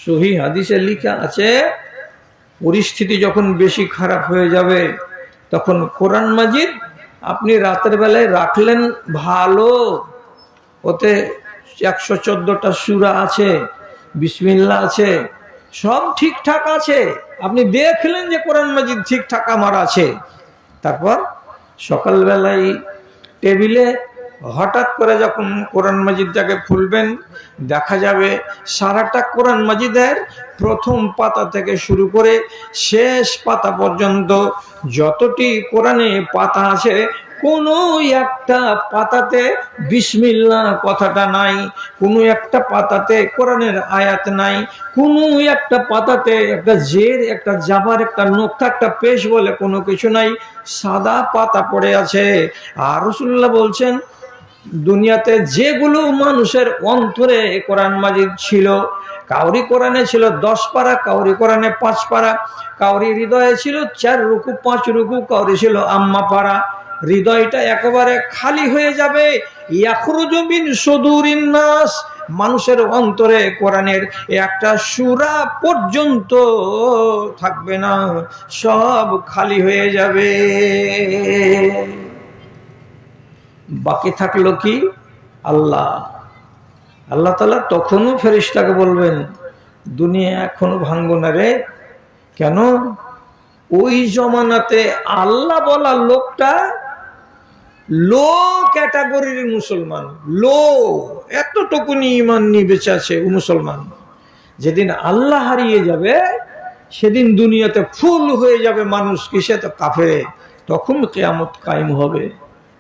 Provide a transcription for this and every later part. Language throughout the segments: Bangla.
সহিহ হাদিসে লেখা আছে, পরিস্থিতি যখন বেশি খারাপ হয়ে যাবে তখন কোরআন মাজিদ আপনি রাতের বেলায় রাখলেন ভালো, ওতে 114টা সূরা আছে, বিসমিল্লাহ আছে, সব ঠিকঠাক আছে, আপনি দেখলেন যে কোরআন মাজিদ ঠিকঠাক আমার আছে। তারপর সকালবেলায় টেবিলে হঠাৎ করে যখন কোরআন মাজিদটাকে খুলবেন, দেখা যাবে সারাটা কোরআন মাজিদের প্রথম পাতা থেকে শুরু করে শেষ পাতা পর্যন্ত যতটি কোরআনে পাতা আছে, কোনো একটা পাতাতে বিসমিল্লাহ কথাটা নাই, কোনো একটা পাতাতে কোরআনের আয়াত নাই, কোনো একটা পাতাতে একটা জের, একটা জাবার, একটা নোক্তা, একটা পেশ বলে কোনো কিছু নাই, সাদা পাতা পড়ে আছে। আর রাসূলুল্লাহ বলছেন, দুনিয়াতে যেগুলো মানুষের অন্তরে কোরআন মাজিদ ছিল, কাউরি কোরআনে ছিল 10 পারা, কাউরি কোরআনে 5 পারা, কাউরি হৃদয়ে ছিল 4 রুকু 5 রুকু, কাউরি ছিল আম্মা পারা। হৃদয়টা একেবারে খালি হয়ে যাবে। ইয়াখরুজু মিন সুদুরিন নাস, মানুষের অন্তরে কোরআনের একটা সূরা পর্যন্ত থাকবে না, সব খালি হয়ে যাবে। বাকি থাকলো কি? আল্লাহ। আল্লাহ তাআলা তখনও ফেরেশতাকে বলবেন, দুনিয়া এখনো ভাঙবো না রে। কেন? ওই জমানাতে আল্লাহ বলা লোকটা লো ক্যাটাগরির মুসলমান, লো, এতটুকুনি ঈমান নিয়ে বেঁচে আছে ও মুসলমান। যেদিন আল্লাহ হারিয়ে যাবে সেদিন দুনিয়াতে ফুল হয়ে যাবে মানুষ, কিসে? তো কাফেরে। তখন কিয়ামত কায়েম হবে।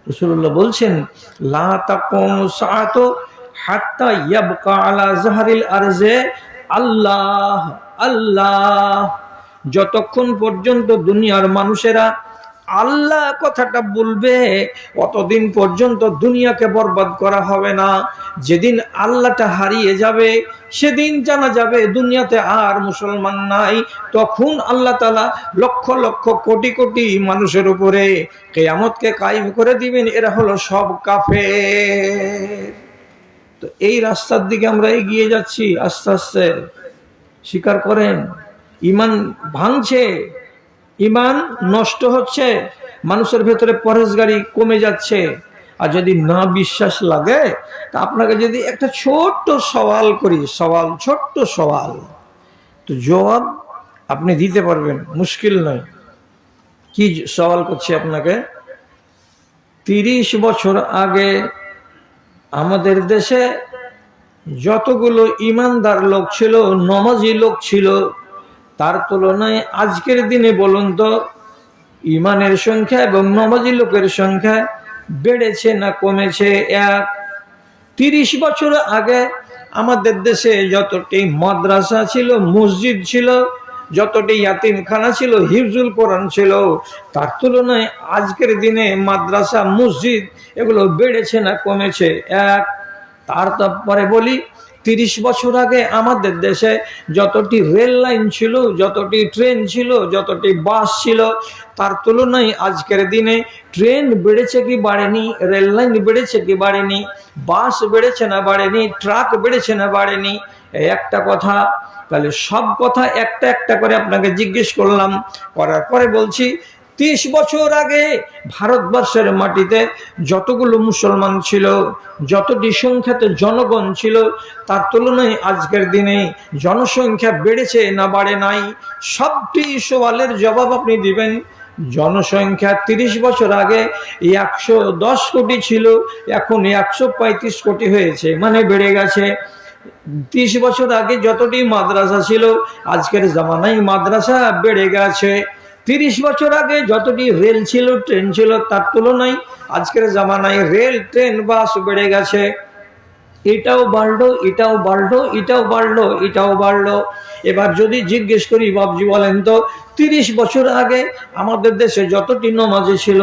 রাসূলুল্লাহ বলছেন, লা তাকুমু সাআতু হাত্তা ইয়াবকা আলা যাহরিল আরজে আল্লাহ আল্লাহ। যতক্ষণ পর্যন্ত দুনিয়ার মানুষেরা আল্লাহ কথাটা বলবে, অতদিন পর্যন্ত দুনিয়াকে বরবাদ করা হবে না। যেদিন আল্লাহটা হারিয়ে যাবে সেদিন জানা যাবে দুনিয়াতে আর মুসলমান নাই। তখন আল্লাহ তাআলা লক্ষ লক্ষ কোটি কোটি মানুষের উপরে কিয়ামতকে কায়েম করে দিবেন। এরা হলো সব কাফের। তো এই রাস্তার দিকে আমরা এগিয়ে যাচ্ছি আস্তে আস্তে। স্বীকার করেন, ঈমান ভাঙছে, ঈমান নষ্ট হচ্ছে, মানুষের ভেতরে পরহেজগারি কমে যাচ্ছে। আর যদি না বিশ্বাস লাগে তা আপনাকে যদি একটা ছোট্ট সওয়াল করি, ছোট্ট সওয়াল, তো জবাব আপনি দিতে পারবেন, মুশকিল নয়। কি সওয়াল করছি আপনাকে? 30 বছর আগে আমাদের দেশে যতগুলো ঈমানদার লোক ছিল, নমাজি লোক ছিল, তার তুলনায় আজকের দিনে বলুন তো ঈমানের সংখ্যা এবং নমাজি লোকের সংখ্যা বেড়েছে না কমেছে? 30 বছর আগে আমাদের দেশে যতটি মাদ্রাসা ছিল, মসজিদ ছিল, যতটি ইয়াতিমখানা ছিল, হিফজুল কোরআন ছিল, তার তুলনায় আজকের দিনে মাদ্রাসা, মসজিদ এগুলো বেড়েছে না কমেছে? তারপরে বলি, 30 বছর আগে আমাদের দেশে যতটি রেল লাইন ছিল, যতটি ট্রেন ছিল, যতটি বাস ছিল, তার তুলনায় আজকের দিনে ট্রেন বেড়েছে কি বাড়েনি? রেল লাইন বেড়েছে কি বাড়েনি? বাস বেড়েছে না বাড়েনি? ট্রাক বেড়েছে না বাড়েনি? একটা কথা। তাহলে সব কথা একটা একটা করে আপনাকে জিজ্ঞেস করলাম, করার পরে বলছি, 30 বছর আগে ভারতবর্ষের মাটিতে যতগুলো মুসলমান ছিল, যতটি সংখ্যাতে জনগণ ছিল, তার তুলনায় আজকের দিনে জনসংখ্যা বেড়েছে না বাড়ে নাই? সবটি সওয়ালের জবাব আপনি দিবেন। জনসংখ্যা 30 বছর আগে 110 কোটি ছিল, এখন 135 কোটি হয়েছে, মানে বেড়ে গেছে। 30 বছর আগে যতটি মাদ্রাসা ছিল, আজকের জামানায় মাদ্রাসা বেড়ে গেছে। 30 বছর আগে যতটি রেল ছিল, ট্রেন ছিল, তার তুলনায় আজকের জামানায় রেল, ট্রেন, বাস বেড়ে গেছে। এটাও বাড়লো, এটাও বাড়লো, এটাও বাড়লো, এটাও বাড়লো। এবার যদি জিজ্ঞেস করি, বাবজি বলেন তো, 30 বছর আগে আমাদের দেশে যতটি নমাজি ছিল,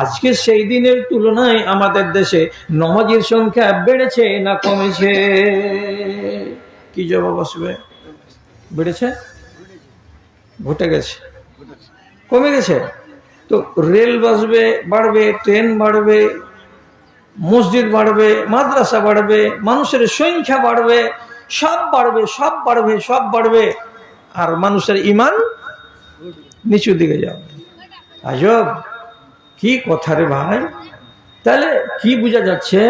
আজকে সেই দিনের তুলনায় আমাদের দেশে নমাজির সংখ্যা বেড়েছে না কমেছে? কি জবাব আসবে? বেড়েছে, ঘটে গেছে, কমে গেছে? তো রেল বাসবে, বাড়বে, ট্রেন বাড়বে, মসজিদ বাড়বে, মাদ্রাসা বাড়বে, মানুষের সংখ্যা বাড়বে, সব বাড়বে, সব বাড়বে, সব বাড়বে, আর মানুষের ঈমান নিচু দিকে যাবে। আজব কি কথা রে ভাই। তাহলে কি বোঝা যাচ্ছে?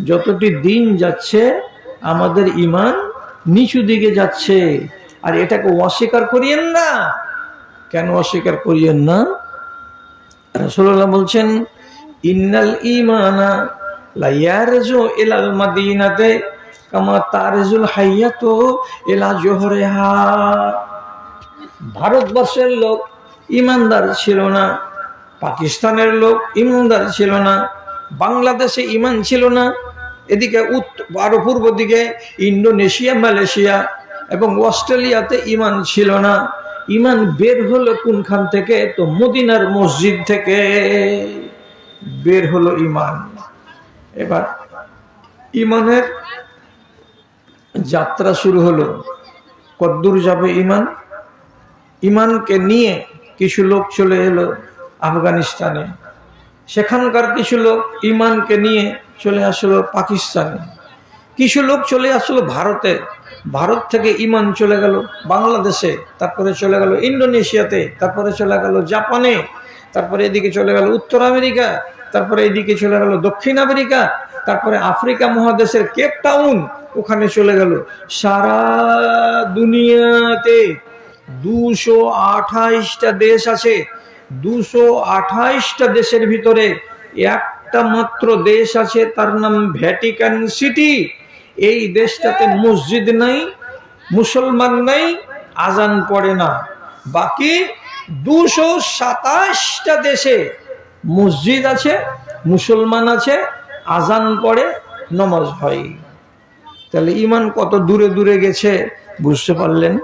যতটি দিন যাচ্ছে আমাদের ঈমান নিচু দিকে যাচ্ছে। আর এটাকে অস্বীকার করিয়েন না। কেন অস্বীকার করিয়েন না? রাসূলুল্লাহ বলছেন, ইন্নাল ঈমানা লা ইয়ারজু ইলাল মাদিনাতে কামা তারজুল হাইয়াতু ইলা জোহরিহা। ভারতবর্ষের লোক ঈমানদার ছিল না, পাকিস্তানের লোক ঈমানদার ছিল না, বাংলাদেশে ঈমান ছিল না, এদিকে আরো পূর্ব দিকে ইন্দোনেশিয়া, মালয়েশিয়া এবং অস্ট্রেলিয়াতে ঈমান ছিল না। ঈমান বের হলো কোনখান থেকে? তো মদিনার মসজিদ থেকে বের হলো ঈমান। এবার ঈমানের যাত্রা শুরু হলো। কদ্দূর যাবে ঈমান? ঈমানকে নিয়ে কিছু লোক চলে এলো আফগানিস্তানে, সেখানকার কিছু লোক ঈমানকে নিয়ে চলে আসলো পাকিস্তানে, কিছু লোক চলে আসলো ভারতে, ভারত থেকে ঈমান চলে গেল বাংলাদেশে, তারপরে চলে গেল ইন্দোনেশিয়াতে, তারপরে চলে গেল জাপানে, তারপরে এদিকে চলে গেল উত্তর আমেরিকা, তারপরে এদিকে চলে গেল দক্ষিণ আমেরিকা, তারপরে আফ্রিকা মহাদেশের কেপ টাউন, ওখানে চলে গেল। সারা দুনিয়াতে 228টা দেশ আছে। 228টা দেশের ভিতরে একটা মাত্র দেশ আছে, তার নাম ভ্যাটিকান সিটি। এই দেশটাতে মসজিদ নাই, মুসলমান নাই, আজান পড়ে না। বাকি 227টা দেশে মসজিদ আছে, মুসলমান আছে, আজান পড়ে, নামাজ হয়। তাহলে ঈমান কত দূরে দূরে গেছে বুঝতে পারলেন?